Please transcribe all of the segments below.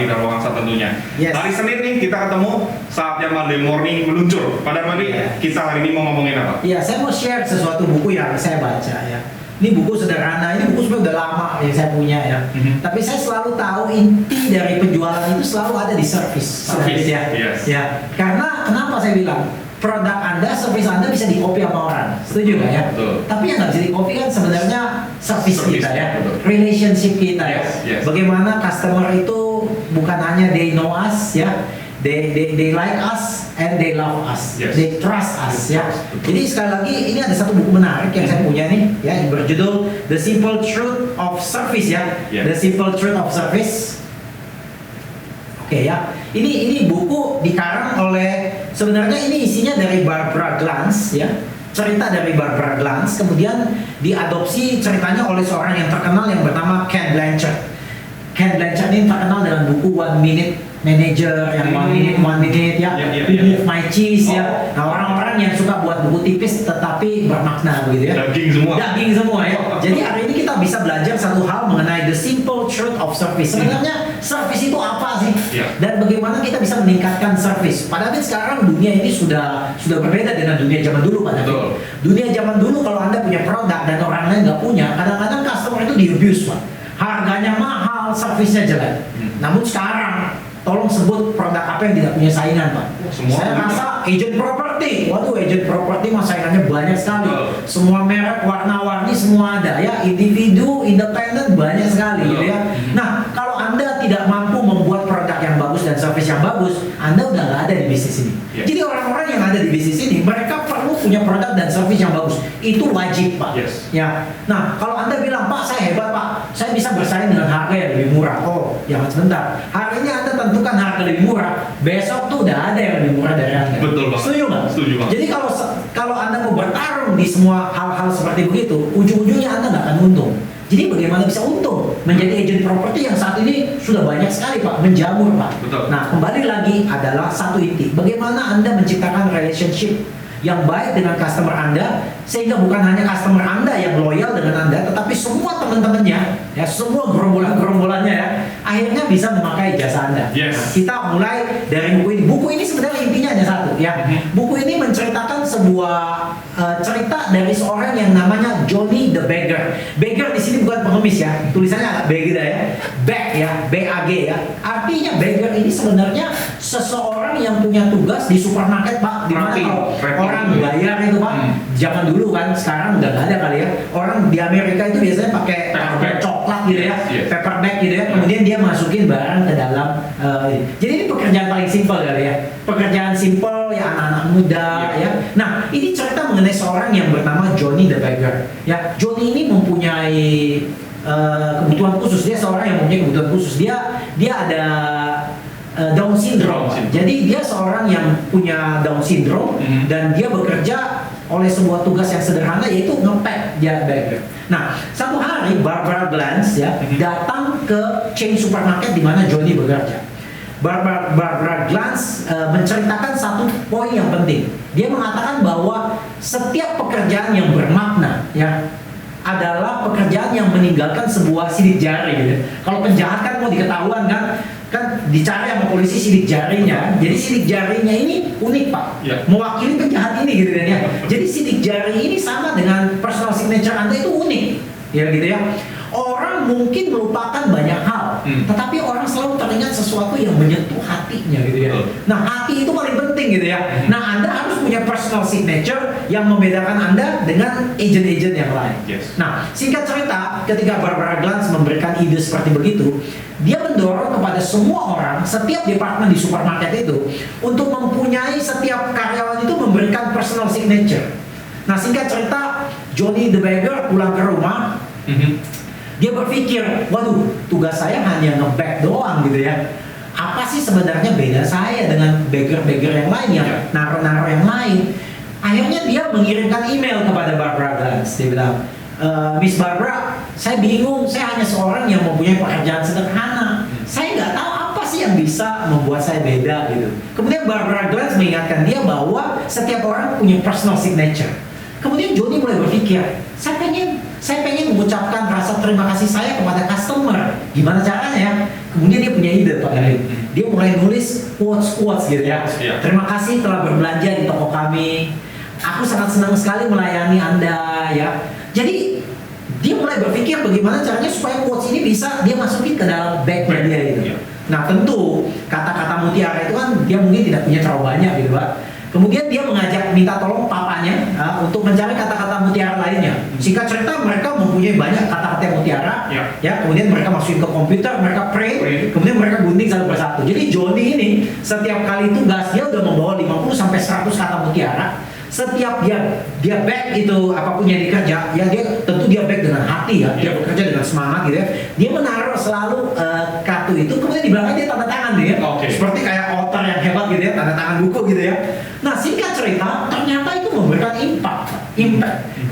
Armadi Darmawansa tentunya. Yes. Hari Senin nih kita ketemu saatnya Monday Morning meluncur. Pak Darmadi, kita hari ini mau ngomongin apa? Iya, saya mau share sesuatu buku yang saya baca ya. Ini buku sederhana, ini buku sebenarnya udah lama yang saya punya ya. Tapi saya selalu tahu inti dari penjualan itu selalu ada di service. Ya. Yes. Ya. Karena kenapa saya bilang produk Anda, service Anda bisa di-copy sama orang. Setuju nggak ya? Betul. Tapi yang nggak bisa di-copy kan sebenarnya service kita ya. Betul. Relationship kita ya. Yes. Bagaimana customer itu bukan hanya they know us ya. They like us and they love us. Yes. They trust us ya. Betul. Jadi sekali lagi ini ada satu buku menarik yang saya punya nih ya, yang berjudul The Simple Truth of Service ya. Yeah. The Simple Truth of Service. Oke ya. Ini buku dikarang oleh, sebenarnya ini isinya dari Barbara Glantz ya. Cerita dari Barbara Glantz, kemudian diadopsi ceritanya oleh seorang yang terkenal yang bernama Ken Blanchard. Ken Blanchard ini terkenal dengan buku One Minute Manager, yang one minute ya, Move My Cheese ya. Nah, orang-orang yang suka buat buku tipis tetapi bermakna begitu ya. Daging semua ya. Jadi hari ini kita bisa belajar satu hal mengenai the simple truth of service. Sebenarnya service itu apa sih? Dan bagaimana kita bisa meningkatkan service? Padahal sekarang dunia ini sudah berbeda dengan dunia zaman dulu, Pak David. Dunia zaman dulu kalau Anda punya produk dan orang lain nggak punya, kadang-kadang customer itu di-abuse, Pak. Harganya mahal, servisnya jelek. Namun sekarang tolong sebut produk apa yang tidak punya saingan, Pak. Saya rasa agent property. Waduh, agent property mah saingannya banyak sekali. Semua merek, warna-warni semua ada ya. Individu, independen banyak sekali gitu ya. Nah, kalau Anda tidak mampu membuat produk yang bagus dan service yang bagus, Anda udah nggak ada di bisnis ini. Jadi orang-orang yang ada di bisnis ini, mereka perlu punya produk dan service yang bagus. Itu wajib, Pak. Ya. Nah, kalau Anda bilang, Pak, saya hebat, Pak. Saya bisa bersaing dengan harga yang lebih murah. Oh, jangan sebentar. Hari ini Anda tentukan harga lebih murah. Besok tuh udah ada yang lebih murah dari Anda. Betul, Pak. Setuju nggak? Setuju, Pak. Jadi kalau Anda mau bertarung di semua hal-hal seperti begitu, ujung-ujungnya Anda nggak akan untung. Jadi bagaimana bisa untung menjadi agent properti yang saat ini sudah banyak sekali, Pak, menjamur, Pak. Betul. Nah, kembali lagi adalah satu inti. Bagaimana Anda menciptakan relationship yang baik dengan customer Anda, sehingga bukan hanya customer Anda yang loyal dengan Anda, tetapi semua teman-temannya, ya, semua gerombolannya ya, akhirnya bisa memakai jasa Anda. Yes. Nah, kita mulai dari buku ini. Buku ini sebenarnya intinya hanya satu, ya. Buku ini menceritakan sebuah cerita dari seorang yang namanya Johnny the Beggar. Beggar di sini bukan pengemis ya, tulisannya agak beda ya, bag ya, B-A-G ya. Artinya beggar ini sebenarnya seseorang yang punya tugas di supermarket, Pak, di mana kalau orang bayar itu, Pak, zaman dulu kan, sekarang udah nggak ada kali ya. Orang di Amerika itu biasanya pakai coklat gitu ya, paper bag gitu ya. Kemudian dia masukin barang ke dalam. Jadi ini pekerjaan paling simpel kali ya. Pekerjaan simpel ya, anak-anak muda ya. Nah, ini cerita mengenai seorang yang bernama Johnny the Beggar. Ya, Johnny ini mempunyai kebutuhan khusus. Dia seorang yang mempunyai kebutuhan khusus. Dia ada Down syndrome. Jadi dia seorang yang punya Down syndrome dan dia bekerja oleh sebuah tugas yang sederhana, yaitu nge-pack dia bagger. Nah, satu hari Barbara Glantz ya datang ke chain supermarket di mana Johnny bekerja. Barbara Glantz menceritakan satu poin yang penting. Dia mengatakan bahwa setiap pekerjaan yang bermakna ya adalah pekerjaan yang meninggalkan sebuah sidik jari gitu. Kalau penjahat kan mau diketahuan kan dicari sama polisi sidik jarinya. Jadi sidik jarinya ini unik, Pak. Mewakili penjahat ini gitu kan ya. Jadi sidik jari ini sama dengan personal signature Anda, itu unik. Ya gitu ya. Orang mungkin melupakan banyak hal, tetapi orang selalu teringat sesuatu yang menyentuh hatinya gitu ya. Nah, hati itu paling penting gitu ya. Nah, Anda harus punya personal signature yang membedakan Anda dengan agent-agent yang lain. Nah, singkat cerita, ketika Barbara Glantz memberikan ide seperti begitu, dia mendorong kepada semua orang, setiap departemen di supermarket itu, untuk mempunyai setiap karyawan itu memberikan personal signature. Nah, singkat cerita, Johnny the Beggar pulang ke rumah. Dia berpikir, waduh, tugas saya hanya nge-bag doang gitu ya. Apa sih sebenarnya beda saya dengan beggar-beggar yang lain, yang naruh-naruh yang lain? Akhirnya dia mengirimkan email kepada Barbara Glantz. Dia bilang, Miss Barbara, saya bingung, saya hanya seorang yang mempunyai pekerjaan sederhana. Saya nggak tahu apa sih yang bisa membuat saya beda gitu. Kemudian Barbara Glantz mengingatkan dia bahwa setiap orang punya personal signature. Kemudian Johnny mulai berpikir, saya pengen saya pengen mengucapkan rasa terima kasih saya kepada customer. Gimana caranya ya? Kemudian dia punya ide Pak David. Dia mulai nulis quotes gitu ya. Iya. Terima kasih telah berbelanja di toko kami. Aku sangat senang sekali melayani Anda ya. Jadi dia mulai berpikir bagaimana caranya supaya quotes ini bisa dia masukin ke dalam bag-nya dia itu. Iya. Nah tentu kata-kata mutiara itu kan dia mungkin tidak punya terlalu banyak gitu Pak. Kemudian dia mengajak minta tolong papanya untuk mencari kata-kata mutiara lainnya. Singkat cerita mereka mempunyai banyak kata-kata mutiara. Ya. Kemudian mereka masukin ke komputer, mereka print, kemudian mereka gunting satu persatu. Jadi Johnny ini setiap kali tugas dia udah membawa 50 sampai 100 kata mutiara. Setiap dia back itu apapun yang dikerja, ya dia tentu dia back dengan hati ya, dia bekerja dengan semangat gitu ya. Dia menaruh selalu kartu itu, kemudian di belakang dia tanda tangan dia, seperti kayak author yang hebat gitu ya, tanda tangan buku gitu ya. Nah singkat cerita, ternyata itu memberikan impact.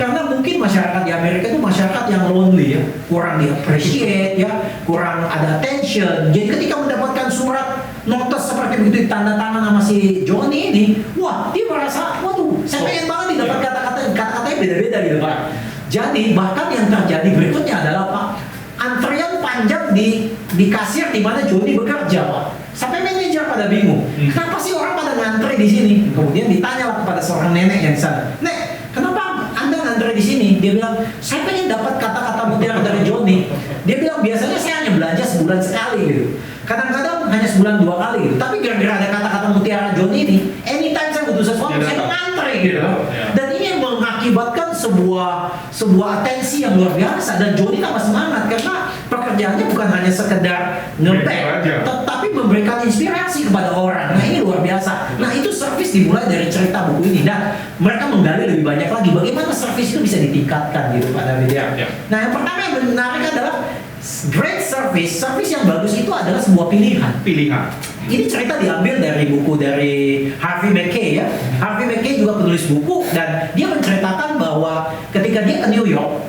Karena mungkin masyarakat di Amerika itu masyarakat yang lonely ya, kurang di appreciate ya, kurang ada attention. Jadi ketika mendapatkan surat notes seperti begitu tanda tangan sama si Johnny ini, wah dia merasa, waduh, saya pengen banget nih dapat kata-katanya beda-beda gitu Pak. Jadi bahkan yang terjadi berikutnya adalah Pak, antrian panjang di kasir di mana Johnny bekerja Pak. Sampai manajer pada bingung, kenapa sih orang pada ngantri di sini? Kemudian ditanya kepada seorang nenek yang di sana, Nek, kenapa Anda ngantri di sini? Dia bilang, saya pengen dapat kata-kata mutiara dari Johnny. Dia bilang biasanya saya hanya belanja sebulan sekali gitu. Kadang-kadang hanya sebulan 2 kali gitu. Tapi gara-gara ada kata-kata mutiara Johnny ini, anytime saya butuh sesuatu saya ngantri gitu. Dan ini yang mengakibatkan sebuah atensi yang luar biasa, dan Johnny tambah semangat karena pekerjaannya bukan hanya sekedar nge-back, tetapi memberikan inspirasi kepada orang. Nah ini luar biasa. Nah itu service dimulai dari cerita buku ini, dan mereka menggali lebih banyak lagi bagaimana service itu bisa ditingkatkan gitu Pak David ya. Nah yang pertama yang menarik adalah great service yang bagus itu adalah sebuah pilihan. Ini cerita diambil dari buku dari Harvey Mackay ya. Harvey Mackay juga penulis buku, dan dia menceritakan bahwa ketika dia ke New York,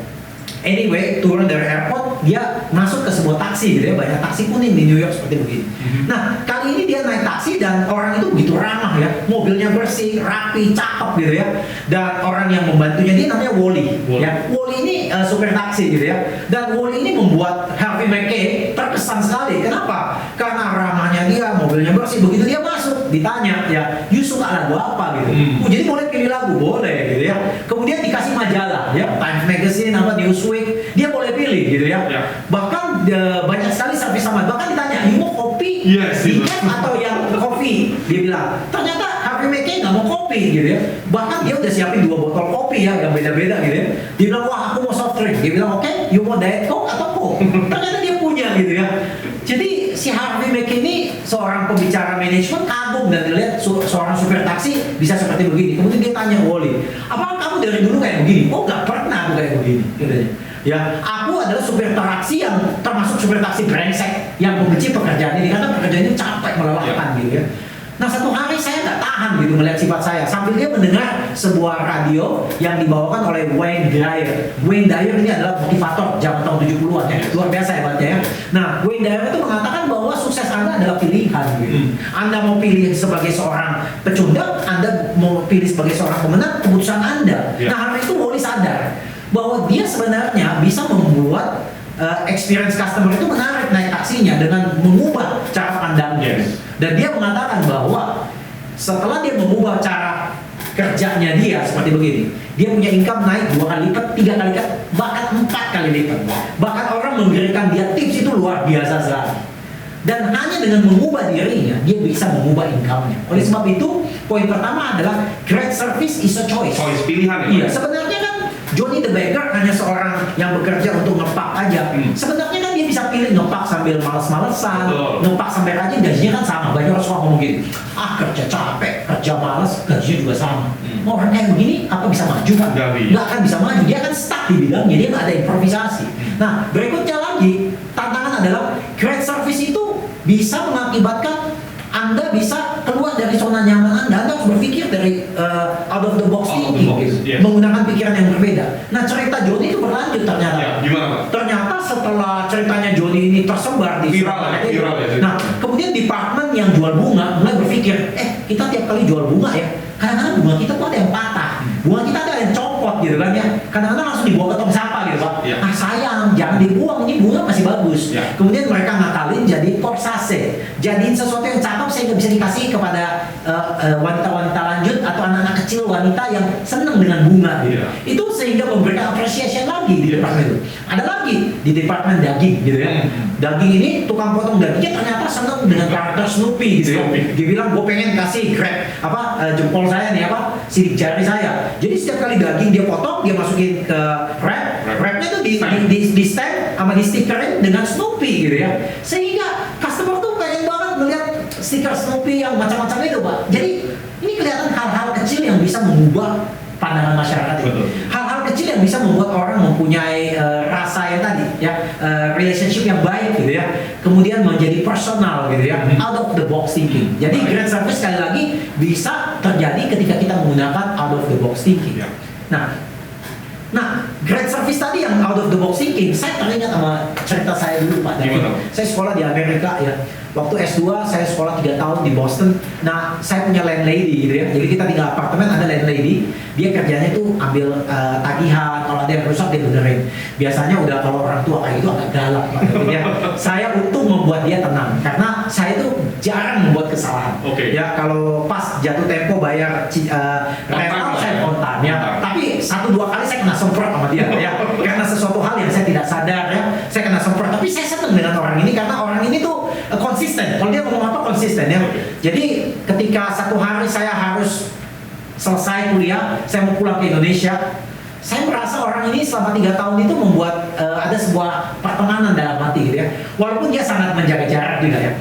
anyway, turun dari airport, dia masuk ke sebuah taksi gitu ya, banyak taksi kuning di New York seperti begini. Nah, kali ini dia naik taksi dan orang itu begitu ramah ya, mobilnya bersih, rapi, cakep gitu ya. Dan orang yang membantunya dia namanya Wally. Ya, Wally ini supir taksi gitu ya. Dan Wally ini membuat Harvey Mackay terkesan sekali. Kenapa? Karena ramahnya dia, mobilnya bersih. Begitu dia masuk, ditanya ya, you suka lagu apa gitu. Jadi boleh pilih lagu, boleh gitu ya. Kemudian dikasih majalah ya, Time Magazine, apa Newsweek, dia boleh pilih gitu ya. Bahkan banyak sekali servis sama. Bahkan ditanya, you mau kopi, decaf atau yang kopi? Dia bilang. Ternyata Harvey Mackay nggak mau kopi gitu ya. Bahkan dia udah siapin 2 botol kopi ya, yang beda-beda gitu ya. Dia bilang, wah aku mau soft drink. Dia bilang, oke, you mau diet coke atau coke? Ternyata dia punya gitu ya. Jadi si Harvey Mackay ini seorang pembicara manajemen kagum dan dilihat seorang supir taksi bisa seperti begini. Kemudian dia tanya Wally, apakah kamu dari dulu kayak begini? Oh nggak pernah aku kayak begini. Katanya. Ya, aku adalah supir taksi yang termasuk supir taksi brengsek yang membenci pekerjaan ini karena pekerjaannya capek melelahkan gitu ya. Nah satu hari saya nggak tahan gitu melihat sifat saya sambil dia mendengar sebuah radio yang dibawakan oleh Wayne Dyer. Wayne Dyer ini adalah motivator zaman tahun 70-an ya, luar biasa hebatnya ya. Nah Wayne Dyer itu mengatakan bahwa sukses Anda adalah pilihan gitu. Anda mau pilih sebagai seorang pecundang, Anda mau pilih sebagai seorang pemenang, keputusan Anda. Nah hari itu Wally sadar bahwa dia sebenarnya bisa membuat experience customer itu menarik naik taksinya dengan mengubah cara pandangnya. Dan dia mengatakan bahwa setelah dia mengubah cara kerjanya dia seperti begini, dia punya income naik 2 kali lipat, 3 kali lipat, bahkan 4 kali lipat. Bahkan orang memberikan dia tips itu luar biasa sekali. Dan hanya dengan mengubah dirinya, dia bisa mengubah income-nya. Oleh sebab itu, poin pertama adalah great service is a choice. Choice pilihan ya. Iya, sebenarnya kan Johnny the Beggar hanya seorang yang bekerja untuk ngepak aja. Sebenarnya kan dia bisa pilih ngepak sambil males-malesan, ngepak sampai rajin, gajinya kan sama. Banyak orang suka ngomong gitu, kerja capek, kerja males, gajinya juga sama. Orang kayak begini, apa bisa maju kan? Nggak akan bisa maju, dia akan stuck di bidangnya, dia nggak ada improvisasi. Nah, berikutnya lagi, tantangan adalah great service itu bisa mengakibatkan Anda bisa keluar dari zona nyaman Anda harus berpikir dari out of the box thinking gitu. Menggunakan pikiran yang berbeda. Nah cerita Johnny itu berlanjut ternyata. Gimana Pak? Ternyata setelah ceritanya Johnny ini tersebar di viral ya. Nah kemudian departemen yang jual bunga mulai berpikir, kita tiap kali jual bunga ya, kadang-kadang bunga kita tuh ada yang patah, bunga kita ada yang copot gitu kan ya, kadang-kadang langsung dibawa ke tong sampah gitu Pak. bagus. Ya. Kemudian mereka ngakalin jadi Corsage, jadiin sesuatu yang cakep sehingga bisa dikasih kepada wanita-wanita lanjut atau anak-anak kecil wanita yang senang dengan bunga gitu. Iya. Itu sehingga memberikan appreciation lagi di departemen itu. Ada lagi di departemen daging gitu ya. Daging ini tukang potong dagingnya ternyata senang dengan karakter Snoopy gitu ya. Snoopy. Dia bilang gue pengen kasih jempol saya nih sidik jari saya. Jadi setiap kali daging dia potong dia masukin ke wrapnya itu di stamp sama di stikerin dengan Snoopy gitu ya. Sehingga customer tuh pengen banget melihat stiker Snoopy yang macam-macam itu Pak. Jadi ini kelihatan hal-hal kecil yang bisa mengubah pandangan masyarakat ini. Betul. Hal-hal kecil yang bisa membuat orang mempunyai rasa yang tadi ya, relationship yang baik gitu ya. Kemudian menjadi personal gitu ya, out of the box thinking. Jadi great service sekali lagi bisa terjadi ketika kita menggunakan out of the box thinking. Ya. Nah, great service tadi yang out of the box thinking, saya teringat sama cerita saya dulu Pak. Gimana? Saya sekolah di Amerika ya. Waktu S2 saya sekolah 3 tahun di Boston. Nah, saya punya landlady gitu ya. Jadi kita tinggal apartemen, ada landlady. Dia kerjanya tuh ambil tagihan, kalau ada yang rusak dia benerin. Biasanya udah kalau orang tua kayak gitu agak galak Pak. Jadi ya, saya untung membuat dia tenang karena saya tuh jarang membuat kesalahan. Oke. Ya kalau pas jatuh tempo bayar rental saya kontan ya. Tapi 1-2 kali saya kena semprot sama dia ya. Karena sesuatu hal yang saya tidak sadar ya, saya kena semprot. Tapi saya senang dengan orang ini karena orang ini tuh konsisten. Kalau dia ngomong apa konsisten ya. Jadi ketika satu hari saya harus selesai kuliah, saya mau pulang ke Indonesia, saya merasa orang ini selama 3 tahun itu membuat ada sebuah pertemanan dalam hati gitu ya. Walaupun dia sangat menjaga jarak juga ya.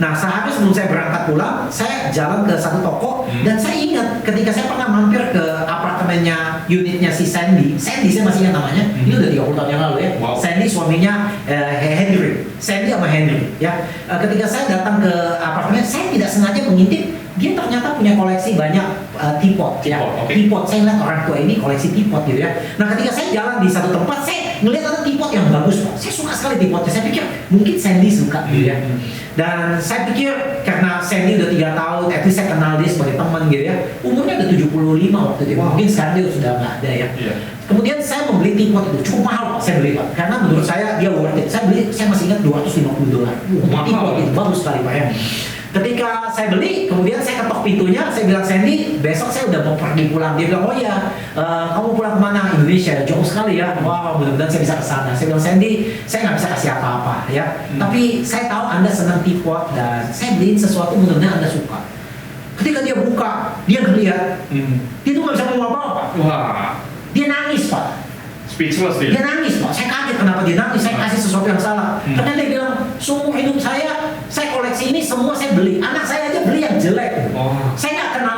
Nah, sehari sebelum saya berangkat pulang, saya jalan ke satu toko dan saya ingat ketika saya pernah mampir ke apartemennya, unitnya si Sandy saya masih ingat namanya, ini udah 30 tahun yang lalu ya. Wow. Sandy suaminya Henry, Sandy sama Henry ya. Ketika saya datang ke apartemen, saya tidak sengaja mengintip, dia ternyata punya koleksi banyak teapot ya. Teapot, saya lihat orang tua ini koleksi teapot gitu ya. Nah, ketika saya jalan di satu tempat, saya ngelihat ada teapot yang bagus Pak. Saya suka sekali teapotnya. Saya pikir mungkin Sandy suka gitu ya. Dan saya pikir karena Sandy udah 3 tahun, at least saya kenal dia sebagai teman gitu ya. Umurnya udah 75 waktu itu. Mungkin sekarang dia sudah nggak ada ya. Kemudian saya membeli teapot itu cukup mahal Pak, saya beli Pak. Karena menurut saya dia worth it. Saya masih ingat $250. Teapot itu bagus sekali Pak ya. Ketika saya beli, kemudian saya ketok pintunya, saya bilang Sandy, besok saya udah mau pergi pulang. Dia bilang, oh iya, kamu pulang kemana? Indonesia, jauh sekali ya. Wah, mudah-mudahan saya bisa ke sana. Saya bilang, Sandy, saya nggak bisa kasih apa-apa ya. Tapi saya tahu Anda senang teapot dan saya beliin sesuatu mudah-mudahan Anda suka. Ketika dia buka, dia ngeliat, dia tuh nggak bisa ngomong apa-apa. Wah. Dia nangis Pak. Speechless dia. Dia nangis Pak, saya kaget kenapa dia nangis, saya kasih sesuatu yang salah. Ternyata dia bilang, seumur hidup saya koleksi ini semua saya beli. Anak saya aja beli yang jelek. Saya nggak kenal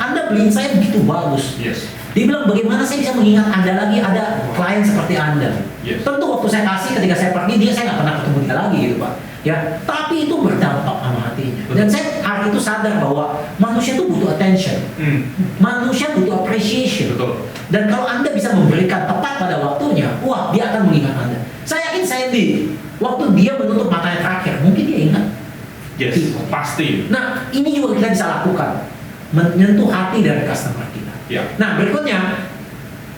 Anda beliin saya begitu bagus. Yes. Dia bilang, bagaimana saya bisa mengingat Anda lagi ada klien seperti Anda. Yes. Tentu waktu saya kasih, ketika saya pergi, saya nggak pernah ketemu dia lagi gitu Pak. Ya, tapi itu berdampak sama hatinya. Dan saya hari itu sadar bahwa manusia itu butuh attention. Manusia butuh appreciation. Betul. Dan kalau Anda bisa memberikan tepat pada waktunya, wah dia akan mengingat Anda. Saya yakin Sandy, waktu dia menutup matanya terakhir, mungkin dia ingat. Yes, pasti. Nah, ini juga kita bisa lakukan, menyentuh hati dari customer kita. Ya. Nah, berikutnya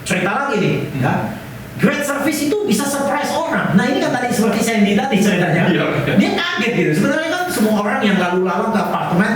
cerita lagi nih, ya. Great service itu bisa surprise orang. Nah, ini kan tadi seperti Sandy tadi ceritanya. Iya. Dia kaget gitu. Sebenarnya kan semua orang yang lalu-lalang ke apartemen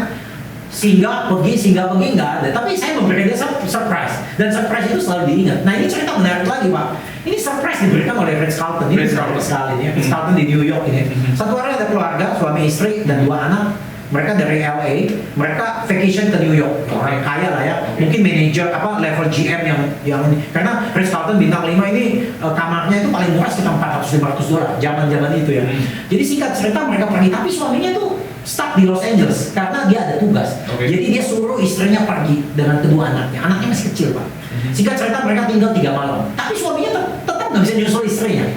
singgah pergi nggak ada. Tapi saya memberikan dia surprise. Dan surprise itu selalu diingat. Nah, ini cerita menarik lagi, Pak. Ini surprise diberikan oleh Ritz-Carlton. Ini menarik sekali ya. Ritz-Carlton di New York ini. Satu orang ada keluarga, suami istri dan 2 anak. Mereka dari LA, mereka vacation ke New York. Orang kaya lah ya. Mungkin manajer level GM yang ini. Karena Ritz-Carlton bintang 5 ini kamarnya itu paling murah sekitar $400-500 zaman-zaman itu ya. Jadi singkat cerita mereka pergi, tapi suaminya tuh stuck di Los Angeles karena dia ada tugas. Jadi dia suruh istrinya pergi dengan kedua anaknya. Anaknya masih kecil Pak. Singkat cerita mereka tinggal 3 malam. Tapi suaminya tetap nggak bisa nyusul istrinya.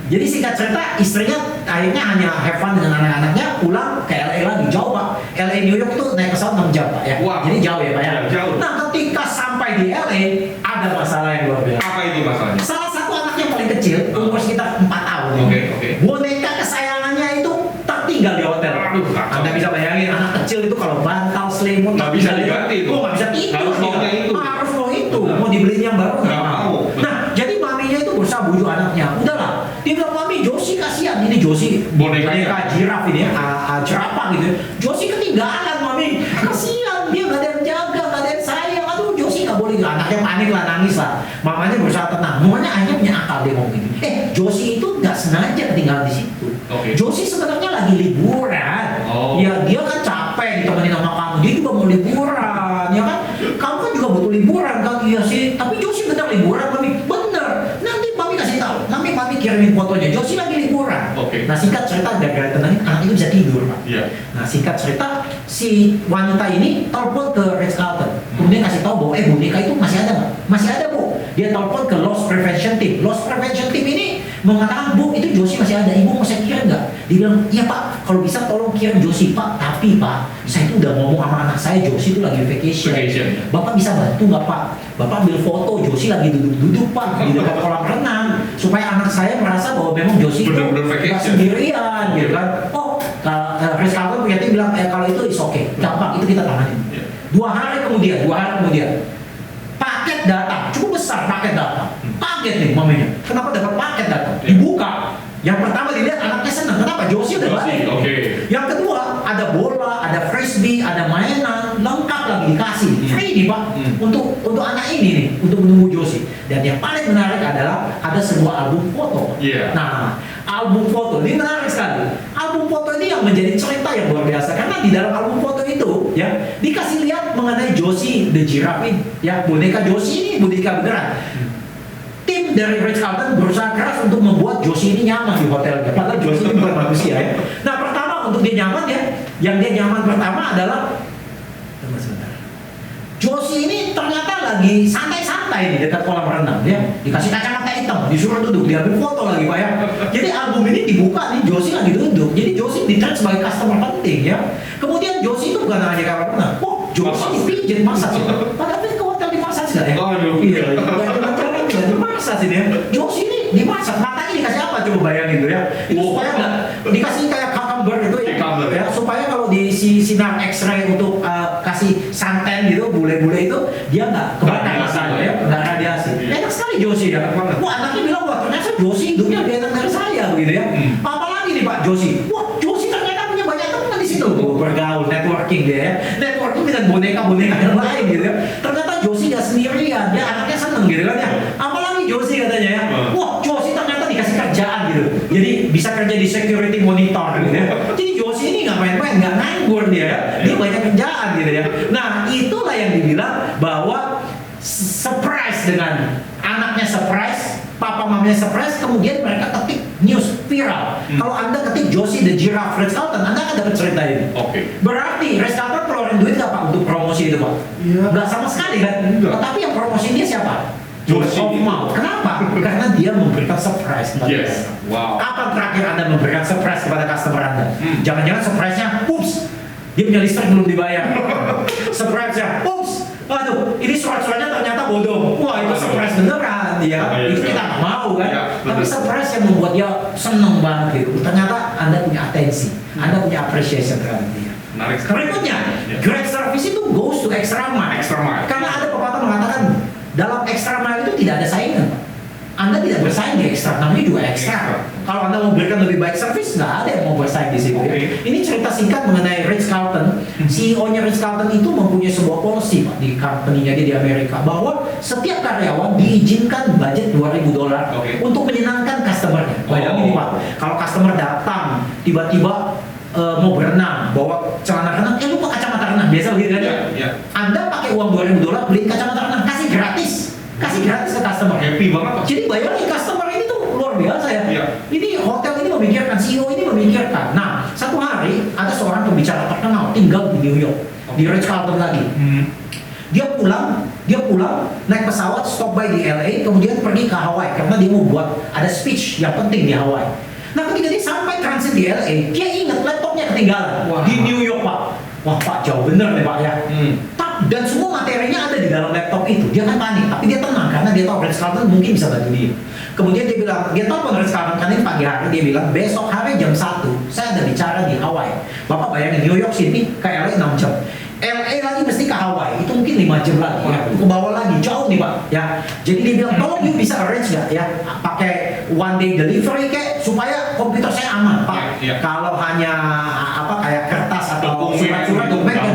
Jadi singkat cerita istrinya akhirnya hanya have fun dengan anak-anaknya, pulang ke LA lagi, jauh Pak. LA New York tuh naik pesawat 6 jam Pak ya. Wow. Jadi jauh ya Pak ya. Jauh. Nah, ketika sampai di LA ada masalah yang luar biasa. Apa itu masalahnya? Salah satu anaknya yang paling kecil, umur sekitar 4 tahun. Boneka kesayangannya itu tertinggal di hotel. Aduh, Anda bisa bayangin anak kecil itu kalau bantal selimut nggak bisa diganti itu. nggak bisa tidur. Harus maunya itu. Harus mau itu. Mau dibeliin yang baru nggak mau. Nah, jadi maminya itu berusaha bujuk anaknya. Udahlah. Dia bilang, mami nih Josie kasihan, ini Josie Boneka jiraf ini, jerapah gitu. Josie ketinggalan mami, kasihan dia nggak ada yang jaga, nggak ada yang sayang. Aduh Josie nggak boleh, anaknya panik lah, nangis lah. Mamanya berusaha tenang, mamanya akhirnya punya akal dia ngomong gini. Josie itu nggak sengaja ketinggalan di situ. Josie sebenarnya lagi liburan. Ya dia kan capek ditemenin sama kamu, dia juga mau liburan, ya kan? Kamu kan juga butuh liburan kan? Iya sih, tapi Josie bener liburan mami, bener. Nanti mami kasih tahu, nanti mami kirimin fotonya. Josie lagi liburan. Nah singkat cerita gara-gara tenangin anak itu bisa tidur pak. Nah singkat cerita si wanita ini telepon ke Ritz-Carlton, kemudian kasih tahu bahwa boneka itu masih ada nggak? Masih ada bu. Dia telepon ke Loss Prevention Team. Loss Prevention Team ini mengatakan bu itu Josie masih ada, ibu mau saya kirim nggak? Dia bilang iya pak, kalau bisa tolong kirim Josie pak. Tapi pak, saya itu udah ngomong sama anak saya Josie itu lagi vacation. Bapak bisa bantu nggak pak? Bapak ambil foto Josie lagi duduk-duduk pak di dekat kolam renang supaya anak saya merasa bahwa memang Josie itu nggak sendirian gitu kan? Ritz-Carlton punya tim bilang kalau itu is okay, gampang itu kita tanganin. 2 hari kemudian paket datang, cukup besar paket datang. Kaget nih mamanya, kenapa dapat paket datang? Dibuka, yang pertama dilihat anaknya senang, kenapa? Josie udah balik. Yang kedua ada bola, ada frisbee, ada mainan, lengkap lagi dikasih, free nih pak, untuk anak ini nih, untuk menunggu Josie. Dan yang paling menarik adalah ada sebuah album foto. Nah, album foto ini menarik sekali. Album foto ini yang menjadi cerita yang luar biasa karena di dalam album foto itu ya dikasih lihat mengenai Josie the giraffe ini, ya boneka Josie ini boneka beneran. Tim dari Ritz-Carlton berusaha keras untuk membuat Josie ini nyaman di hotelnya. Padahal Josie ini bukan manusia ya. Nah pertama untuk dia nyaman ya, yang dia nyaman pertama adalah tunggu sebentar. Josie ini ternyata lagi santai-santai di dekat kolam renang ya, dikasih kacamata hitam, disuruh duduk, diambil foto lagi pak ya. Jadi album ini dibuka nih Josie lagi duduk, jadi Josie diterima sebagai customer penting ya. Kemudian Josie itu bukan hanya kolam renang, Josie dipijit massage. Padahal ke hotel di massage nggak ya? Iya, nggak dimasak sih dia. Josie ini dimasak, matanya dikasih apa coba bayangin tuh ya? Itu supaya nggak dikasih kayak cucumber gitu ya, supaya kalau di sinar X-ray untuk kasih santan gitu, bule-bule itu dia nggak kebakar ya, nggak radiasi. Enak sekali Josie ya. Wah anaknya bilang wah ternyata Josie hidupnya lebih enak dari saya begitu ya. Apalagi nih Pak Josie, wah Josie ternyata punya banyak teman di situ. Bergaul, networking dia ya, networking dengan boneka-boneka yang lain gitu ya. Ternyata Josie nggak sendirian, dia anaknya seneng gitu kan ya. Apalagi Josie katanya ya, wah Josie ternyata dikasih kerjaan gitu, jadi bisa kerja di security monitor gitu ya. Jadi Josie ini nggak main-main, nggak nganggur dia, dia banyak kerjaan gitu ya. Nah itulah yang dibilang bahwa surprise dengan anaknya surprise, papa mamanya surprise, kemudian mereka ketik news viral. Kalau anda ketik Josie the giraffe Ritz-Carlton, anda akan dapat cerita ini. Berarti Ritz-Carlton keluarin duit nggak pak untuk promosi itu pak? Nggak sama sekali kan? Tetapi yang promosi dia siapa? Josie mau. Kenapa? Karena dia memberikan surprise. Kapan terakhir anda memberikan surprise kepada customer anda? Jangan-jangan surprise-nya, ups, dia punya listrik belum dibayar. Surprise-nya, ups, aduh, ini surat-suratnya ternyata bodoh. Wah itu surprise beneran ya. Itu kita nggak mau kan. Tapi surprise yang membuat dia seneng banget gitu. Ternyata anda punya atensi, anda punya appreciation terhadap dia. Berikutnya, great service itu goes to extra mile. Karena ada pepatah mengatakan dalam extra mile itu tidak ada saingan. Anda tidak bersaing di ekstra, namanya juga ekstra. Kalau Anda mau berikan lebih baik service, nggak ada yang mau bersaing di situ. Ini cerita singkat mengenai Ritz-Carlton. CEO-nya Ritz-Carlton itu mempunyai sebuah policy Pak, di company-nya dia di Amerika, bahwa setiap karyawan diizinkan budget $2,000 untuk menyenangkan customer-nya. Bayangin Pak, kalau customer datang tiba-tiba mau berenang, bawa celana renang, lupa kacamata renang, biasa begitu kan? Anda pakai uang $2,000 beli kacamata renang, kasih gratis ke customer. Happy banget. Jadi bayangin customer ini tuh luar biasa ya. Ini hotel ini memikirkan, CEO ini memikirkan. Nah, satu hari ada seorang pembicara terkenal tinggal di New York, di Ritz-Carlton lagi. Dia pulang naik pesawat, stop by di LA, kemudian pergi ke Hawaii karena dia mau buat ada speech yang penting di Hawaii. Nah, ketika dia sampai transit di LA, dia ingat laptopnya ketinggalan di New York Pak. Wah Pak, jauh bener nih Pak ya. Dan semua materinya ada di dalam laptop itu. Dia kan panik, tapi dia tenang karena dia tahu Ritz-Carlton mungkin bisa bantu dia. Kemudian dia bilang, dia telepon Ritz-Carlton kan ini pagi hari, dia bilang besok hari jam 1 saya ada bicara di Hawaii. Bapak bayangin New York City ke LA 6 jam. LA lagi mesti ke Hawaii, itu mungkin 5 jam lagi ya, ke bawah lagi nih jauh nih Pak ya. Jadi dia bilang tolong you bisa arrange nggak ya pakai one day delivery kayak supaya komputer saya aman Pak. Kalau hanya apa kayak kertas atau surat-surat dokumen kan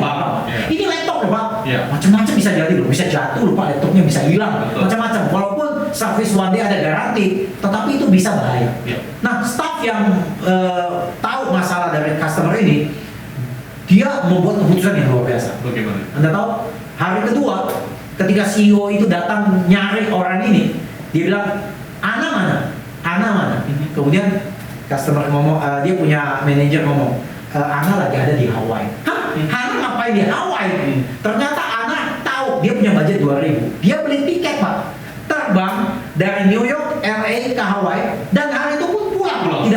ini laptop loh Pak. Macam-macam bisa jadi loh, bisa jatuh loh Pak, laptopnya bisa hilang, macam-macam. Walaupun service one day ada garansi, tetapi itu bisa bahaya. Nah, staff yang tahu masalah dari customer ini, dia membuat keputusan yang luar biasa. Bagaimana? Anda tahu, hari kedua ketika CEO itu datang nyari orang ini, dia bilang, Ana mana? Ana mana? Kemudian customer ngomong, dia punya manajer ngomong, Ana lagi ada di Hawaii. Hah? Ana ngapain di Hawaii? Ternyata Ana tahu dia punya budget 2.000. Dia beli tiket Pak, terbang dari New York, LA ke Hawaii, dan hari itu pun pulang.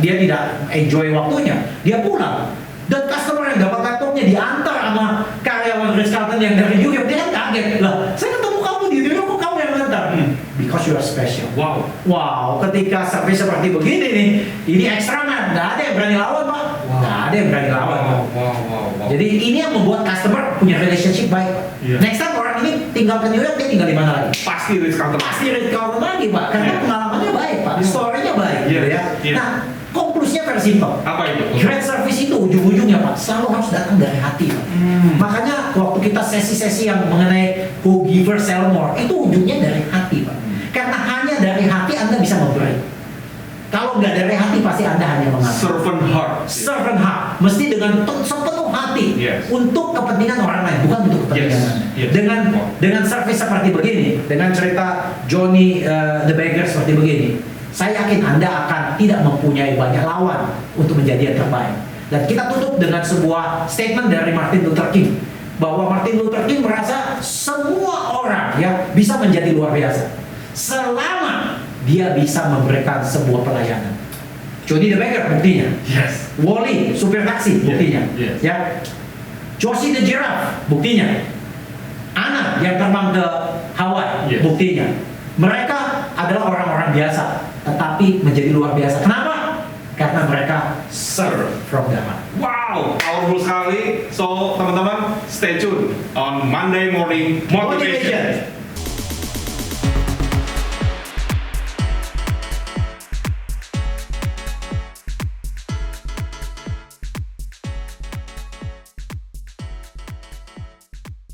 Dia tidak enjoy waktunya. Dia pulang. Dan customer yang dapat laptopnya diantar sama karyawan Ritz-Carlton yang dari New York, dia kan kaget lah. Saya ketemu kamu di New York, kok kamu yang ngantar? Because you are special. Wow. Ketika service seperti begini nih, ini ekstra nggak ada yang berani lawan Pak. Nggak ada yang berani lawan. Wow. Jadi ini yang membuat customer punya relationship baik. Next time orang ini tinggal ke New York, dia tinggal di mana lagi? Pasti Ritz-Carlton lagi Pak, karena pengalamannya baik Pak, story-nya baik gitu ya. Nah, konklusinya very simple. Apa itu? Great service itu ujung-ujungnya Pak selalu harus datang dari hati Pak. Makanya waktu kita sesi-sesi yang mengenai who giver sell more itu ujungnya dari hati Pak. Karena hanya dari hati Anda bisa memberi. Kalau nggak dari hati pasti Anda hanya mengambil. Servant heart. Mesti dengan sepenuh hati untuk kepentingan orang lain, bukan untuk kepentingan Anda. Dengan service seperti begini, dengan cerita Johnny the Beggar seperti begini, saya yakin Anda akan tidak mempunyai banyak lawan untuk menjadi yang terbaik. Dan kita tutup dengan sebuah statement dari Martin Luther King, bahwa Martin Luther King merasa semua orang ya bisa menjadi luar biasa selama dia bisa memberikan sebuah pelayanan. Johnny the Beggar buktinya. Wally supir taksi buktinya. Ya. Josie the Giraffe buktinya. Ana yang terbang ke Hawaii buktinya. Mereka adalah orang-orang biasa, tetapi menjadi luar biasa. Kenapa? Karena mereka serve from the heart. Wow, powerful sekali. So teman-teman, stay tune on Monday Morning Motivation.